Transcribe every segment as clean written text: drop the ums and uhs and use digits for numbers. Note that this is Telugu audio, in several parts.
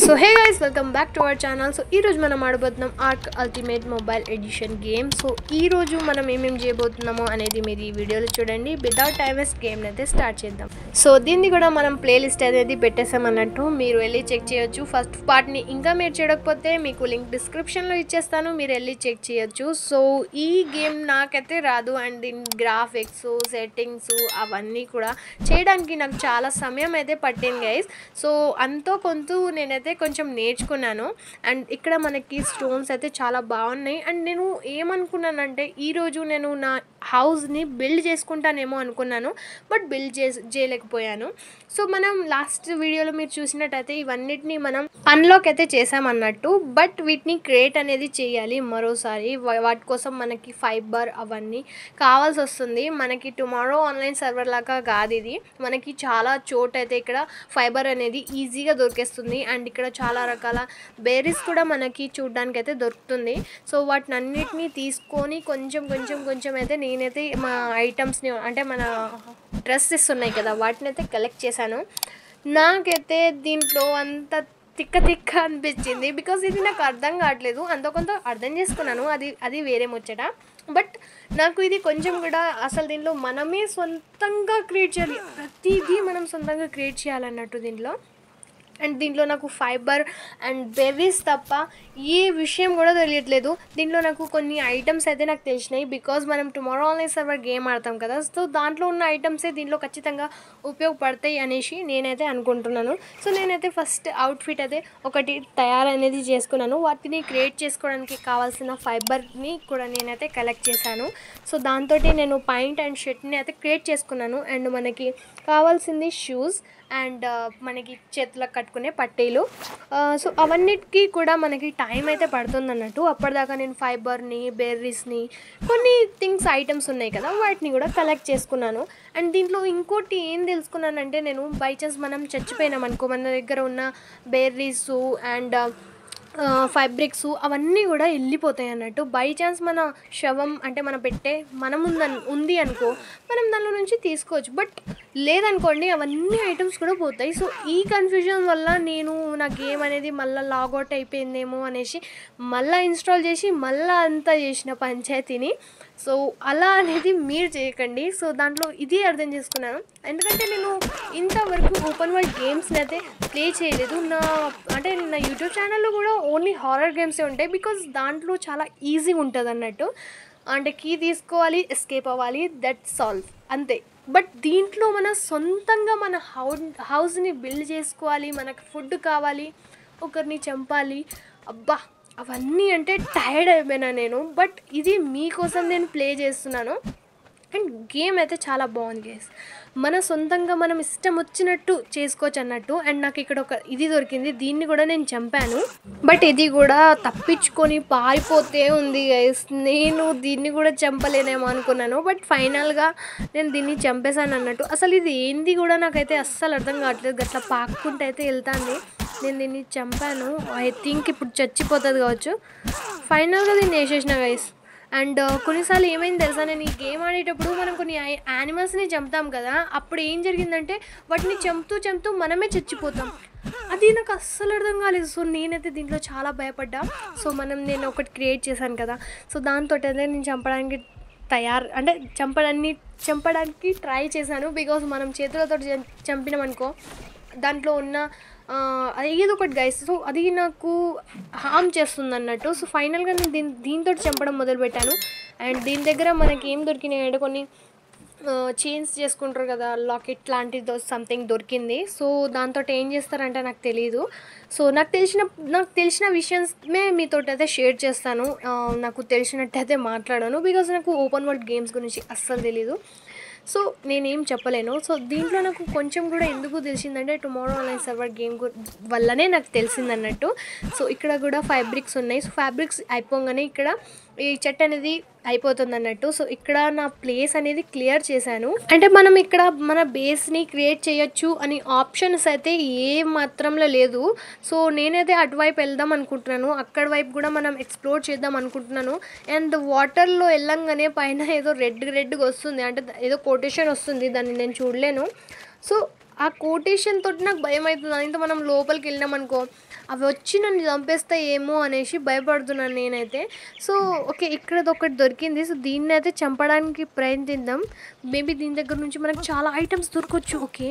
So hey guys welcome back to our channel. So ఈరోజు మనం ఆడబోతున్నాం Ark Ultimate Mobile Edition game. So ఈరోజు మనం ఏమేమి చేయబోతున్నామో అనేది మీరు ఈ వీడియోలో చూడండి. వితౌట్ టైమ్ వేస్ట్ గేమ్ని అయితే స్టార్ట్ చేద్దాం. సో దీన్ని కూడా మనం ప్లేలిస్ట్ అనేది పెట్టేసామన్నట్టు మీరు వెళ్ళి చెక్ చేయొచ్చు. ఫస్ట్ పార్ట్ని ఇంకా మీరు చూడకపోతే మీకు లింక్ డిస్క్రిప్షన్లో ఇచ్చేస్తాను, మీరు వెళ్ళి చెక్ చేయొచ్చు. సో ఈ గేమ్ నాకైతే రాదు అండ్ దీని గ్రాఫిక్స్ సెట్టింగ్స్ అవన్నీ కూడా చేయడానికి నాకు చాలా సమయం అయితే పట్టింది గైస్. సో అంతో కొంత నేనైతే కొంచెం నేర్చుకున్నాను అండ్ ఇక్కడ మనకి స్టోన్స్ అయితే చాలా బాగున్నాయి. అండ్ నేను ఏమనుకున్నానంటే ఈరోజు నేను నా హౌస్ని బిల్డ్ చేసుకుంటానేమో అనుకున్నాను, బట్ బిల్డ్ చేయలేకపోయాను. సో మనం లాస్ట్ వీడియోలో మీరు చూసినట్టయితే ఇవన్నిటిని మనం అన్లాక్ అయితే చేసామన్నట్టు, బట్ వీటిని క్రియేట్ అనేది చేయాలి మరోసారి. వాటి కోసం మనకి ఫైబర్ అవన్నీ కావాల్సి వస్తుంది. మనకి టుమారో ఆన్లైన్ సర్వర్ లాగా కాదు ఇది, మనకి చాలా చోట అయితే ఇక్కడ ఫైబర్ అనేది ఈజీగా దొరికేస్తుంది అండ్ ఇక్కడ చాలా రకాల బెర్రీస్ కూడా మనకి చూడడానికి అయితే దొరుకుతుంది. సో వాటిని అన్నిటినీ తీసుకొని కొంచెం అయితే నేనైతే మా ఐటమ్స్ని అంటే మన డ్రెస్సెస్ ఉన్నాయి కదా వాటిని అయితే కలెక్ట్ చేశాను. నాకైతే దీంట్లో అంత తిక్క అనిపించింది, బికాజ్ ఇది నాకు అర్థం కావట్లేదు. అంత కొంత అర్థం చేసుకున్నాను, అది వేరే ముచ్చట. బట్ నాకు ఇది కొంచెం కూడా అసలు దీంట్లో మనమే సొంతంగా క్రియేట్ చేయాలి, ప్రతిదీ మనం సొంతంగా క్రియేట్ చేయాలన్నట్టు దీంట్లో. అండ్ దీంట్లో నాకు ఫైబర్ అండ్ బెర్రీస్ తప్ప ఏ విషయం కూడా తెలియట్లేదు. దీంట్లో నాకు కొన్ని ఐటమ్స్ అయితే నాకు తెలిసినాయి, బికాజ్ మనం టుమారో ఆన్లైన్ సర్వర్ గేమ్ ఆడతాం కదా. సో దాంట్లో ఉన్న ఐటమ్సే దీంట్లో ఖచ్చితంగా ఉపయోగపడతాయి అనేసి నేనైతే అనుకుంటున్నాను. సో నేనైతే ఫస్ట్ అవుట్ఫిట్ అయితే ఒకటి తయారనేది చేసుకున్నాను. వాటిని క్రియేట్ చేసుకోవడానికి కావాల్సిన ఫైబర్ని కూడా నేనైతే కలెక్ట్ చేశాను. సో దాంతో నేను పాయింట్ అండ్ షర్ట్ని అయితే క్రియేట్ చేసుకున్నాను. అండ్ మనకి కావాల్సింది షూస్ అండ్ మనకి చేతులకు కట్టుకునే పట్టీలు. సో అవన్నిటికీ కూడా మనకి టైం అయితే పడుతుంది అన్నట్టు. అప్పటిదాకా నేను ఫైబర్ని బెర్రీస్ని కొన్ని ఐటమ్స్ ఉన్నాయి కదా వాటిని కూడా కలెక్ట్ చేసుకున్నాను. అండ్ దీంట్లో ఇంకోటి ఏం తెలుసుకున్నానంటే, నేను బై ఛాన్స్ మనం చచ్చిపోయినాం అనుకో, మన దగ్గర ఉన్న బెర్రీస్ అండ్ ఫైబ్రిక్స్ అవన్నీ కూడా వెళ్ళిపోతాయి అన్నట్టు. బై ఛాన్స్ మన శవం అంటే మన పెట్టే మనం ఉంది అనుకో, మనం దానిలో నుంచి తీసుకోవచ్చు. బట్ లేదనుకోండి అవన్నీ ఐటమ్స్ కూడా పోతాయి. సో ఈ కన్ఫ్యూజన్ వల్ల నేను నా గేమ్ అనేది మళ్ళీ లాగౌట్ అయిపోయిందేమో అనేసి మళ్ళీ ఇన్స్టాల్ చేసి మళ్ళీ అంతా చేసిన పంచాయతీని. సో అలా అనేది మీరు చేయకండి. సో దాంట్లో ఇది అర్థం చేసుకున్నాను, ఎందుకంటే నేను ఇంతవరకు ఓపెన్ వరల్డ్ గేమ్స్ని అయితే ప్లే చేయలేదు. నా యూట్యూబ్ ఛానల్లో కూడా ఓన్లీ హారర్ గేమ్సే ఉంటాయి, బికాజ్ దాంట్లో చాలా ఈజీగా ఉంటుంది అన్నట్టు. అంటే కీ తీసుకోవాలి, ఎస్కేప్ అవ్వాలి, దట్ సాల్వ్ అంతే. బట్ దీంట్లో మన సొంతంగా మన హౌస్ని బిల్డ్ చేసుకోవాలి, మనకు ఫుడ్ కావాలి, ఒకరిని చంపాలి, అబ్బా అవన్నీ అంటే టైర్డ్ అయిపోయినా నేను. బట్ ఇది మీకోసం నేను ప్లే చేస్తున్నాను అండ్ గేమ్ అయితే చాలా బాగుంది గైస్. మన సొంతంగా మనం ఇష్టం వచ్చినట్టు చేసుకోవచ్చు అన్నట్టు. అండ్ నాకు ఇక్కడ ఒక ఇది దొరికింది, దీన్ని కూడా నేను చంపాను, బట్ ఇది కూడా తప్పించుకొని పారిపోతే ఉంది గైస్. నేను దీన్ని కూడా చంపలేనేమో అనుకున్నాను, బట్ ఫైనల్గా నేను దీన్ని చంపేశాను అన్నట్టు. అసలు ఇది ఏంది కూడా నాకైతే అస్సలు అర్థం కావట్లేదు. గట్లా పాక్కుంటే అయితే వెళ్తాను. నేను దీన్ని చంపాను, ఐ థింక్ ఇప్పుడు చచ్చిపోతుంది కావచ్చు. ఫైనల్గా దీన్ని వేసేసిన గైస్. అండ్ కొన్నిసార్లు ఏమైంది తెలుసా, నేను ఈ గేమ్ ఆడేటప్పుడు మనం కొన్ని యానిమల్స్ని చంపుతాం కదా, అప్పుడు ఏం జరిగిందంటే వాటిని చంపుతూ మనమే చచ్చిపోతాం. అది నాకు అస్సలు అర్థం కాలేదు. సో నేనైతే దీంట్లో చాలా భయపడ్డా. సో నేను ఒకటి క్రియేట్ చేశాను కదా, సో దాంతో అయితే నేను చంపడానికి చంపడానికి ట్రై చేశాను. బికాజ్ మనం చేతులతో చంపినామనుకో దాంట్లో ఉన్న ఏదో ఒకటి గైస్, సో అది నాకు హామ్ చేస్తుంది అన్నట్టు. సో ఫైనల్గా నేను దీంతో చంపడం మొదలుపెట్టాను. అండ్ దీని దగ్గర మనకి ఏం దొరికినాయి అంటే కొన్ని చైన్స్ చేసుకుంటారు కదా, లాకెట్ లాంటిది సంథింగ్ దొరికింది. సో దాంతో ఏం చేస్తారంటే నాకు తెలియదు. సో నాకు తెలిసిన విషయమే మీతో అయితే షేర్ చేస్తాను. నాకు తెలిసినట్టయితే మాట్లాడాను, బికాజ్ నాకు ఓపెన్ వరల్డ్ గేమ్స్ గురించి అస్సలు తెలీదు. సో నేనేం చెప్పలేను. సో దీంట్లో నాకు కొంచెం కూడా ఎందుకు తెలిసిందంటే టుమారో ఆన్లైన్ సర్వర్ గేమ్ వల్లనే నాకు తెలిసిందన్నట్టు. సో ఇక్కడ కూడా ఫ్యాబ్రిక్స్ ఉన్నాయి. సో ఫ్యాబ్రిక్స్ అయిపోగానే ఇక్కడ ఈ చెట్టు అనేది అయిపోతుంది అన్నట్టు. సో ఇక్కడ నా ప్లేస్ అనేది క్లియర్ చేశాను. అంటే మనం ఇక్కడ మన బేస్ని క్రియేట్ చేయొచ్చు అని ఆప్షన్స్ అయితే ఏ మాత్రంలో లేదు. సో నేనైతే అటువైపు వెళ్దాం అనుకుంటున్నాను, అక్కడ వైపు కూడా మనం ఎక్స్ప్లోర్ చేద్దాం అనుకుంటున్నాను. అండ్ వాటర్లో వెళ్ళంగానే పైన ఏదో రెడ్గా వస్తుంది, అంటే ఏదో కొటేషన్ వస్తుంది, దాన్ని నేను చూడలేను. సో ఆ కొటేషన్ తోటి నాకు భయం అవుతుంది. అంత మనం లోపలికి వెళ్ళినాం అనుకో అవి వచ్చి నన్ను చంపేస్తాయేమో అనేసి భయపడుతున్నాను నేనైతే. సో ఓకే, ఇక్కడది ఒకటి దొరికింది. సో దీన్ని అయితే చంపడానికి ప్రయత్నిద్దాం. మేబీ దీని దగ్గర నుంచి మనకు చాలా ఐటమ్స్ దొరకవచ్చు. ఓకే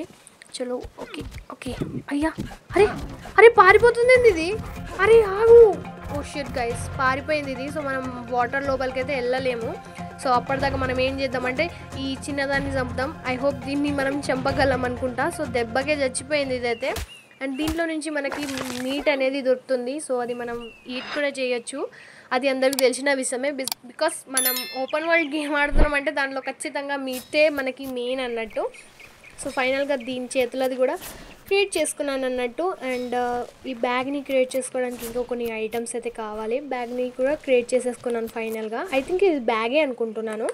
చలో, ఓకే ఓకే. అయ్యా, అరే అరే పారిపోతుంది ఇది. అరే ఆగు. ఓ షిట్ గైస్, పారిపోయింది ఇది. సో మనం వాటర్ లోపలికి అయితే వెళ్ళలేము. సో అప్పటిదాకా మనం ఏం చేద్దామంటే ఈ చిన్నదాన్ని చంపుదాం. ఐ హోప్ దీన్ని మనం చంపగలం అనుకుంటా. సో దెబ్బకే చచ్చిపోయింది ఇదైతే. అండ్ దీంట్లో నుంచి మనకి మీట్ అనేది దొరుకుతుంది. సో అది మనం ఈట్ కూడా చేయొచ్చు. అది అందరికీ తెలిసిన విషయమే. బికాస్ మనం ఓపెన్ వరల్డ్ గేమ్ ఆడుతున్నాం అంటే దాంట్లో ఖచ్చితంగా మీటే మనకి మెయిన్ అన్నట్టు. సో ఫైనల్గా దీని చేతులది కూడా క్రియేట్ చేసుకున్నాను అన్నట్టు. అండ్ ఈ బ్యాగ్ని క్రియేట్ చేసుకోవడానికి ఇంకో కొన్ని ఐటమ్స్ అయితే కావాలి. బ్యాగ్ని కూడా క్రియేట్ చేసేసుకున్నాను ఫైనల్గా. ఐ థింక్ ఇది బ్యాగే అనుకుంటున్నాను.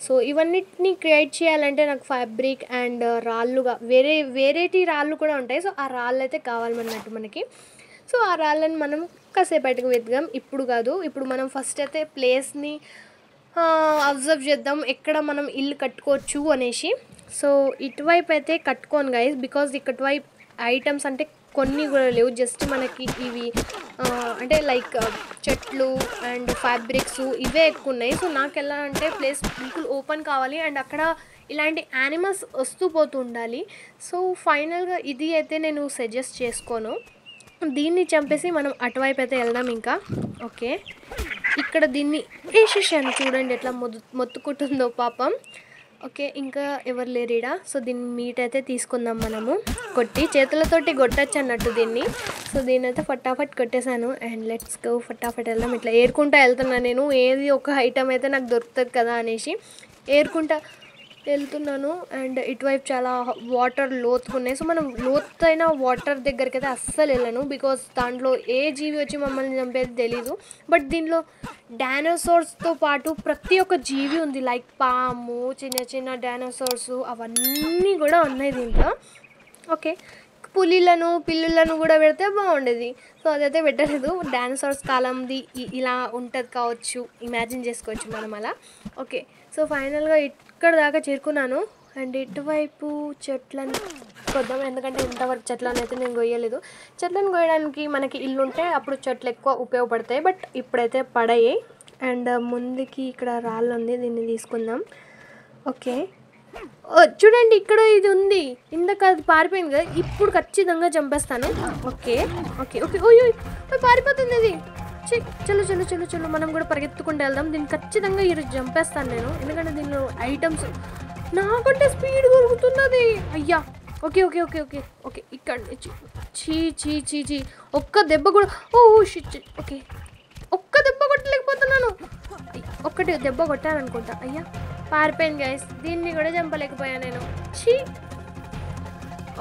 సో ఇవన్నిటిని క్రియేట్ చేయాలంటే నాకు ఫ్యాబ్రిక్ అండ్ రాళ్ళుగా వేరేటి రాళ్ళు కూడా ఉంటాయి. సో ఆ రాళ్ళు అయితే కావాలన్నట్టు మనకి. సో ఆ రాళ్ళని మనం కాసేపటికి వెతకం, ఇప్పుడు కాదు. ఇప్పుడు మనం ఫస్ట్ అయితే ప్లేస్ని అబ్జర్వ్ చేద్దాం ఎక్కడ మనం ఇల్లు కట్టుకోవచ్చు అనేసి. సో ఇటువైపు అయితే కట్టుకోను గైస్, బికాజ్ ఇటువైపు ఐటమ్స్ అంటే కొన్ని కూడా లేవు. జస్ట్ మనకి ఇవి అంటే లైక్ చెట్లు అండ్ ఫ్యాబ్రిక్స్ ఇవే ఎక్కువ ఉన్నాయి. సో నాకు ఎలా అంటే ప్లేస్ బిల్కుల్ ఓపెన్ కావాలి అండ్ అక్కడ ఇలాంటి యానిమల్స్ వస్తూ పోతూ ఉండాలి. సో ఫైనల్గా ఇది అయితే నేను సజెస్ట్ చేసుకోను. దీన్ని చంపేసి మనం అటువైపు అయితే వెళ్దాం ఇంకా. ఓకే, ఇక్కడ దీన్ని వేసేసాను, చూడండి ఎట్లా మొత్తుకుంటుందో పాపం. ఓకే, ఇంకా ఎవరు లేరీడా. సో దీన్ని మీట్ అయితే తీసుకుందాం మనము. కొట్టి చేతులతోటి కొట్టచ్చు అన్నట్టు దీన్ని. సో దీన్ని అయితే ఫటాఫట్ కొట్టేశాను. అండ్ లెట్స్ గో, ఫటాఫట్ వెళ్దాం. ఇట్లా ఏరుకుంటా వెళ్తున్నాను నేను. ఏది ఒక ఐటమ్ అయితే నాకు దొరుకుతుంది కదా అనేసి ఏరుకుంటా వెళ్తున్నాను. అండ్ ఇటువైపు చాలా వాటర్ లోతుకున్నాయి. సో మనం లోతైన వాటర్ దగ్గరికి అయితే అస్సలు వెళ్ళను, బికాస్ దాంట్లో ఏ జీవి వచ్చి మమ్మల్ని చంపేది తెలీదు. బట్ దీనిలో డైనోసార్స్తో పాటు ప్రతి ఒక్క జీవి ఉంది, లైక్ పాము, చిన్న చిన్న డైనోసార్స్ అవన్నీ కూడా ఉన్నాయి దీంట్లో. ఓకే, పిల్లులను కూడా పెడితే బాగుండేది. సో అదైతే పెట్టలేదు. డైనోసార్స్ కాలంది ఇలా ఉంటుంది కావచ్చు, ఇమాజిన్ చేసుకోవచ్చు మనం అలా. ఓకే, సో ఫైనల్గా ఇక్కడ దాకా చేరుకున్నాను. అండ్ ఇటువైపు చెట్లను కొద్దాం, ఎందుకంటే ఇంతవరకు చెట్లను అయితే నేను కొయ్యలేదు. చెట్లను కొయ్యడానికి మనకి ఇల్లు ఉంటే అప్పుడు చెట్లు ఎక్కువ ఉపయోగపడతాయి, బట్ ఇప్పుడైతే పడాయి. అండ్ ముందుకి ఇక్కడ రాళ్ళు ఉంది, దీన్ని తీసుకుందాం. ఓకే, చూడండి ఇక్కడ ఇది ఉంది. ఇందాక అది పారిపోయింది కదా, ఇప్పుడు ఖచ్చితంగా చంపేస్తాను. Okay okay okay. ఓయో పారిపోతుంది అది. చలో చలో చలో చలో, మనం కూడా పరిగెత్తుకుంటూ వెళ్దాం. దీన్ని ఖచ్చితంగా ఈరోజు చంపేస్తాను నేను, ఎందుకంటే దీనిలో ఐటమ్స్ నాకంటే స్పీడ్ దొరుకుతున్నది. అయ్యా, okay okay okay okay okay. ఇక్కడ చీ చీ చీ చీ, ఒక్క దెబ్బ కూడా. Oh shit. ఓకే, ఒక్క దెబ్బ కొట్టలేకపోతున్నాను. ఒక్కటి దెబ్బ కొట్టాననుకుంటా. అయ్యా పారిపోయింది గైస్, దీన్ని కూడా చంపలేకపోయాను నేను. చీ.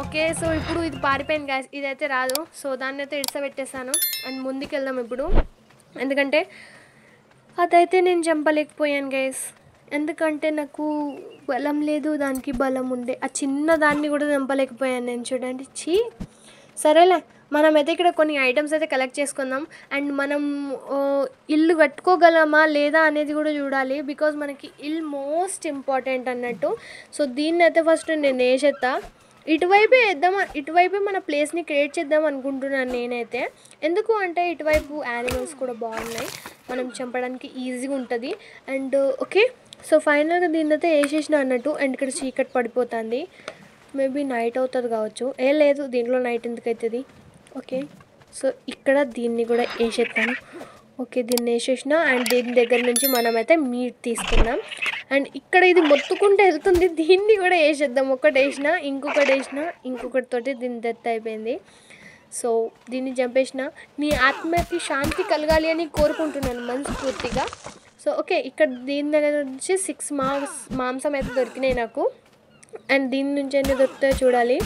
ఓకే, సో ఇప్పుడు ఇది పారిపోయింది గైస్, ఇదైతే రాదు. సో దాన్ని అయితే ఇడిసబెట్టేసాను. అండ్ ముందుకు వెళ్దాం ఇప్పుడు, ఎందుకంటే అదైతే నేను చంపలేకపోయాను గైస్. ఎందుకంటే నాకు బలం లేదు, దానికి బలం ఉండే. ఆ చిన్న దాన్ని కూడా చంపలేకపోయాను నేను, చూడండి. చీ. సరేలే, మనమైతే ఇక్కడ కొన్ని ఐటమ్స్ అయితే కలెక్ట్ చేసుకుందాం. అండ్ మనం ఇల్లు కట్టుకోగలమా లేదా అనేది కూడా చూడాలి, బికాజ్ మనకి ఇల్లు మోస్ట్ ఇంపార్టెంట్ అన్నట్టు. సో దీన్ని అయితే ఫస్ట్ నేను వేసేస్తా. ఇటువైపే మన ప్లేస్ని క్రియేట్ చేద్దాం అనుకుంటున్నాను నేనైతే. ఎందుకు అంటే ఇటువైపు యానిమల్స్ కూడా బాగున్నాయి, మనం చంపడానికి ఈజీగా ఉంటుంది. అండ్ ఓకే, సో ఫైనల్గా దీన్ని అయితే వేసేసిన అన్నట్టు. అండ్ ఇక్కడ చీకటి పడిపోతుంది, మేబీ నైట్ అవుతుంది కావచ్చు. లేదు, దీంట్లో నైట్ ఎందుకు అవుతుంది. ఓకే, సో ఇక్కడ దీన్ని కూడా వేసేస్తాను. ఓకే, దీన్ని వేసేసిన. అండ్ దీని దగ్గర నుంచి మనమైతే మీట్ తీసుకుందాం. అండ్ ఇక్కడ ఇది మొత్తుకుంటూ వెళ్తుంది, దీన్ని కూడా వేసేద్దాం. ఒకటి వేసిన, ఇంకొకటితోటి దీని డెత్ అయిపోయింది. సో దీన్ని చంపేసిన. నీ ఆత్మకి శాంతి కలగాలి అని కోరుకుంటున్నాను మనస్ఫూర్తిగా. సో ఓకే, ఇక్కడ దీని దగ్గర నుంచి 6 మాంసం అయితే దొరికినాయి నాకు. అండ్ దీని నుంచి ఎన్ని దొరుకుతాయో చూడాలి.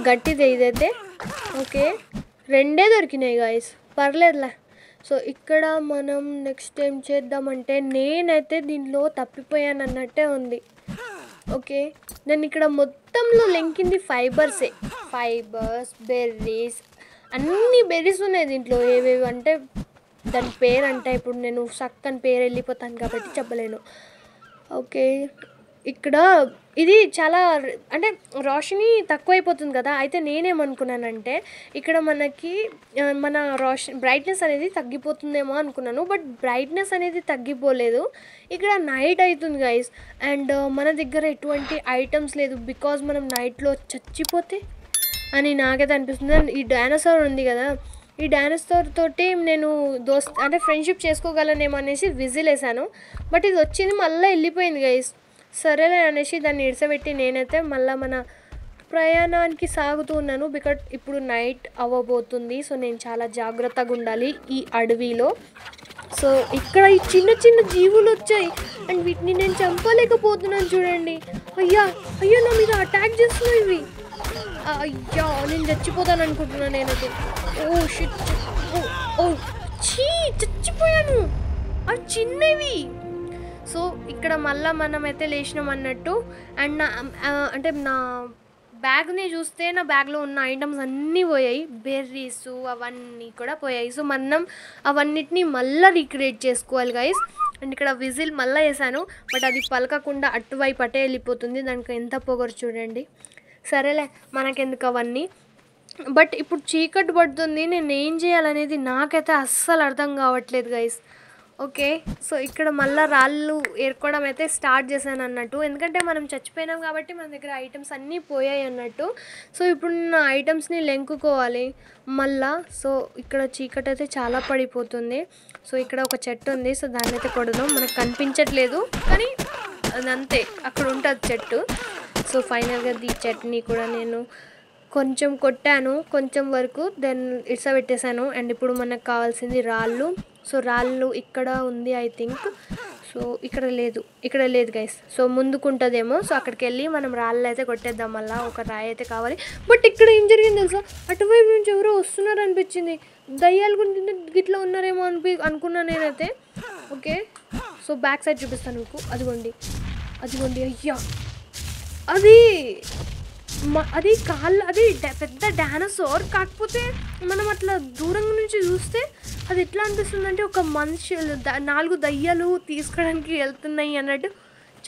గట్టిదే ఇదైతే. ఓకే, 2 దొరికినాయి గాయస్, పర్లేదులే. సో ఇక్కడ మనం నెక్స్ట్ ఏం చేద్దామంటే, నేనైతే దీనిలో తప్పిపోయాను అన్నట్టే ఉంది. ఓకే, నేను ఇక్కడ మొత్తంలో లెంకింది ఫైబర్స్, బెర్రీస్, అన్ని బెర్రీస్ ఉన్నాయి దీంట్లో. ఏవేవి అంటే దాని పేరు అంటే ఇప్పుడు నేను సక్కని పేరు వెళ్ళిపోతాను కాబట్టి చెప్పలేను. ఓకే, ఇక్కడ ఇది చాలా అంటే రోషని తక్కువైపోతుంది కదా! అయితే నేనేమనుకున్నానంటే ఇక్కడ మనకి మన బ్రైట్‌నెస్ అనేది తగ్గిపోతుందేమో అనుకున్నాను. బట్ బ్రైట్‌నెస్ అనేది తగ్గిపోలేదు. ఇక్కడ నైట్ అయితుంది గైస్. అండ్ మన దగ్గర ఎటువంటి ఐటెమ్స్ లేదు. బికాజ్ మనం నైట్‌లో చచ్చిపోతే అని నాకైతే అనిపిస్తుంది. అండ్ ఈ డైనోసార్ ఉంది కదా! ఈ డైనోసార్ తోటి నేను అంటే ఫ్రెండ్‌షిప్ చేసుకోగలనేమో అనేసి విజిలేసాను. బట్ ఇది వచ్చింది మళ్ళీ వెళ్ళిపోయింది గైస్. సరేలే అనేసి దాన్ని ఇడిసబెట్టి నేనైతే మళ్ళీ మన ప్రయాణానికి సాగుతూ ఉన్నాను. బికాజ్ ఇప్పుడు నైట్ అవ్వబోతుంది. సో నేను చాలా జాగ్రత్తగా ఉండాలి ఈ అడవిలో. సో ఇక్కడ ఈ చిన్న చిన్న జీవులు వచ్చాయి అండ్ వీటిని నేను చంపలేకపోతున్నాను చూడండి. అయ్యో నా మీద అటాక్ చేస్తున్నాయి ఇవి. అయ్యా నేను చచ్చిపోతాను అనుకుంటున్నాను నేనైతే. ఓ షిట్, ఓ చీ చచ్చిపోయాను. అవి చిన్నవి. సో ఇక్కడ మళ్ళీ మనమైతే లేచినాం అన్నట్టు. అండ్ అంటే నా బ్యాగ్ని చూస్తే నా బ్యాగ్లో ఉన్న ఐటమ్స్ అన్నీ పోయాయి. బెర్రీస్ అవన్నీ కూడా పోయాయి. సో మనం అవన్నిటిని మళ్ళీ రీక్రియేట్ చేసుకోవాలి గైస్. అండ్ ఇక్కడ విజిల్ మళ్ళీ వేసాను. బట్ అది పలకకుండా అటువైపు అటే వెళ్ళిపోతుంది. దానికి ఎంత పొగరు చూడండి. సరేలే మనకెందుకు అవన్నీ. బట్ ఇప్పుడు చీకటి పడుతుంది. నేను ఏం చేయాలనేది నాకైతే అస్సలు అర్థం కావట్లేదు గైస్. ఓకే, సో ఇక్కడ మళ్ళీ రాళ్ళు ఏరుకోవడం అయితే స్టార్ట్ చేశాను అన్నట్టు. ఎందుకంటే మనం చచ్చిపోయినాం కాబట్టి మన దగ్గర ఐటమ్స్ అన్నీ పోయాయి అన్నట్టు. సో ఇప్పుడు నా ఐటమ్స్ని లెంకుకోవాలి మళ్ళా. సో ఇక్కడ చీకటి అయితే చాలా పడిపోతుంది. సో ఇక్కడ ఒక చెట్టు ఉంది. సో దాన్ని అయితే కొడదాం. మనకు కనిపించట్లేదు కానీ అది అంతే, అక్కడ ఉంటుంది చెట్టు. సో ఫైనల్గా ఈ చెట్టుని కూడా నేను కొంచెం కొట్టాను, కొంచెం వరకు. దెన్ ఇడ్సబెట్టేశాను. అండ్ ఇప్పుడు మనకు కావాల్సింది రాళ్ళు. సో రాళ్ళు ఇక్కడ ఉంది ఐ థింక్. సో ఇక్కడ లేదు గైస్. సో ముందుకుంటుందేమో. సో అక్కడికి వెళ్ళి మనం రాళ్ళు అయితే కొట్టేద్దాం. మళ్ళీ ఒక రాయి అయితే కావాలి. బట్ ఇక్కడ ఏం జరిగింది తెలుసా, అటువైపు నుంచి ఎవరో వస్తున్నారు అనిపించింది. దయ్యాలు గురించి గిట్లా ఉన్నారేమో అనుకున్నాను నేనైతే. ఓకే, సో బ్యాక్ సైడ్ చూపిస్తాను మీకు. అదిగోండి అయ్యా అది కాళ్ళు, అది పెద్ద డైనోసార్. కాకపోతే మనం అట్లా దూరం నుంచి చూస్తే అది ఎట్లా అనిపిస్తుంది అంటే ఒక మనిషి 4 దయ్యాలు తీసుకోవడానికి వెళ్తున్నాయి అన్నట్టు.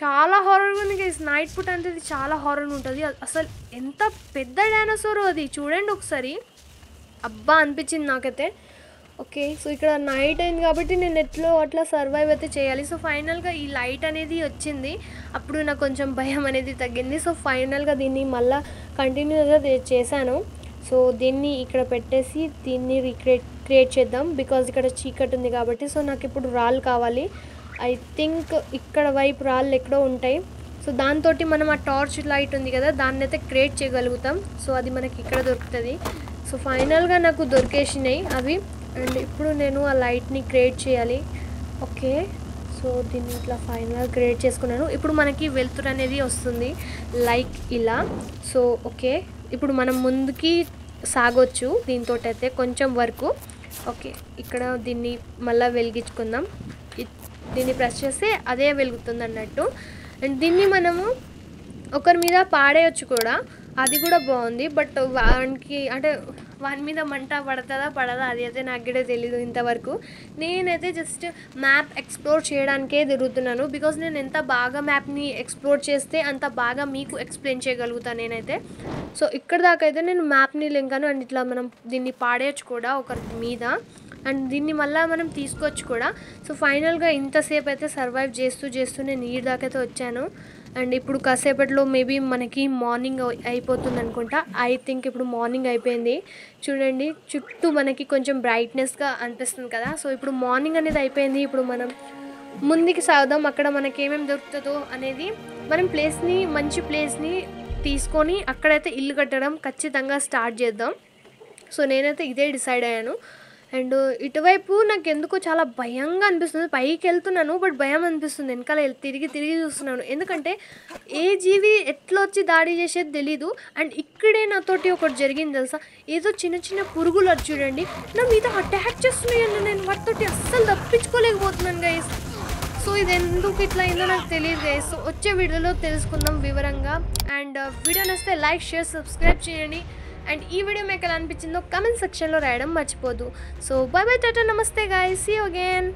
చాలా హారర్గా ఉంది గైస్. నైట్ పూట అంటే అది చాలా హారర్గా ఉంటుంది. అసలు ఎంత పెద్ద డైనోసార్ అది చూడండి ఒకసారి. అబ్బా అనిపించింది నాకైతే. ఓకే, సో ఇక్కడ నైట్ అయింది కాబట్టి నేను ఎట్లో అట్లా సర్వైవ్ అయితే చేయాలి. సో ఫైనల్గా ఈ లైట్ అనేది వచ్చింది. అప్పుడు నాకు కొంచెం భయం అనేది తగ్గింది. సో ఫైనల్గా దీన్ని మళ్ళీ కంటిన్యూగా చేశాను. సో దీన్ని ఇక్కడ పెట్టేసి దీన్ని క్రియేట్ చేద్దాం. బికాజ్ ఇక్కడ చీకటి ఉంది కాబట్టి. సో నాకు ఇప్పుడు రాళ్ళు కావాలి. ఐ థింక్ ఇక్కడ వైపు రాళ్ళు ఎక్కడో ఉంటాయి. సో దాంతో మనం ఆ టార్చ్ లైట్ ఉంది కదా, దాన్ని అయితే క్రియేట్ చేయగలుగుతాం. సో అది మనకి ఇక్కడ దొరుకుతుంది. సో ఫైనల్గా నాకు దొరికేసినాయి అవి. అండ్ ఇప్పుడు నేను ఆ లైట్ని క్రియేట్ చేయాలి. ఓకే, సో దీన్ని ఇట్లా ఫైనల్గా క్రియేట్ చేసుకున్నాను. ఇప్పుడు మనకి వెలుతురు అనేది వస్తుంది లైక్ ఇలా. సో ఓకే, ఇప్పుడు మనం ముందుకి సాగొచ్చు దీంతో అయితే కొంచెం వరకు. ఓకే, ఇక్కడ దీన్ని మళ్ళీ వెలిగించుకుందాం. దీన్ని ప్రెస్ చేస్తే అదే వెలుగుతుంది అన్నట్టు. అండ్ దీన్ని మనము ఒకరి మీద పాడేయచ్చు కూడా, అది కూడా బాగుంది. బట్ వాని మీద మంట పడదా అది అయితే నాకు కూడా తెలీదు ఇంతవరకు. నేనైతే జస్ట్ మ్యాప్ ఎక్స్ప్లోర్ చేయడానికే తిరుగుతున్నాను. బికాజ్ నేను ఎంత బాగా మ్యాప్ని ఎక్స్ప్లోర్ చేస్తే అంత బాగా మీకు ఎక్స్ప్లెయిన్ చేయగలుగుతాను నేనైతే. సో ఇక్కడ దాకా అయితే నేను మ్యాప్ని లింకాను. అండ్ ఇట్లా మనం దీన్ని పాడేయచ్చు కూడా ఒకరి మీద. అండ్ దీన్ని మళ్ళీ మనం తీసుకోవచ్చు కూడా. సో ఫైనల్గా ఇంతసేపు అయితే సర్వైవ్ చేస్తూ నేను ఈ దాకైతే వచ్చాను. అండ్ ఇప్పుడు కాసేపట్లో మేబీ మనకి మార్నింగ్ అయిపోతుంది అనుకుంటా. ఐ థింక్ ఇప్పుడు మార్నింగ్ అయిపోయింది. చూడండి చుట్టూ మనకి కొంచెం బ్రైట్నెస్గా అనిపిస్తుంది కదా. సో ఇప్పుడు మార్నింగ్ అనేది అయిపోయింది. ఇప్పుడు మనం ముందుకి సాగుదాం. అక్కడ మనకి ఏమేమి దొరుకుతుందో అనేది మనం మంచి ప్లేస్ని తీసుకొని అక్కడైతే ఇల్లు కట్టడం ఖచ్చితంగా స్టార్ట్ చేద్దాం. సో నేనైతే ఇదే డిసైడ్ అయ్యాను. అండ్ ఇటువైపు నాకు ఎందుకో చాలా భయంగా అనిపిస్తుంది. పైకి వెళ్తున్నాను బట్ భయం అనిపిస్తుంది. వెనకాల తిరిగి చూస్తున్నాను. ఎందుకంటే ఏ జీవి ఎట్లా వచ్చి దాడి చేసేది తెలీదు. అండ్ ఇక్కడే నాతోటి ఒకటి జరిగింది తెలుసా. ఏదో చిన్న పురుగులు చూడండి నా మీద అటాక్ చేస్తున్నాయండి. నేను వాటితోటి అస్సలు తప్పించుకోలేకపోతున్నాను గైస్. సో ఇది ఎందుకు ఇట్లా అయిందో నాకు తెలియదు గైస్. సో వచ్చే వీడియోలో తెలుసుకుందాం వివరంగా. అండ్ వీడియో నచ్చితే లైక్, షేర్, సబ్స్క్రైబ్ చేయండి. అండ్ ఈ వీడియో మీకు ఎలా అనిపించిందో కామెంట్ సెక్షన్లో రాయడం మర్చిపోదు. సో బై బై, టాటా, నమస్తే గైస్, సీ యూ అగైన్.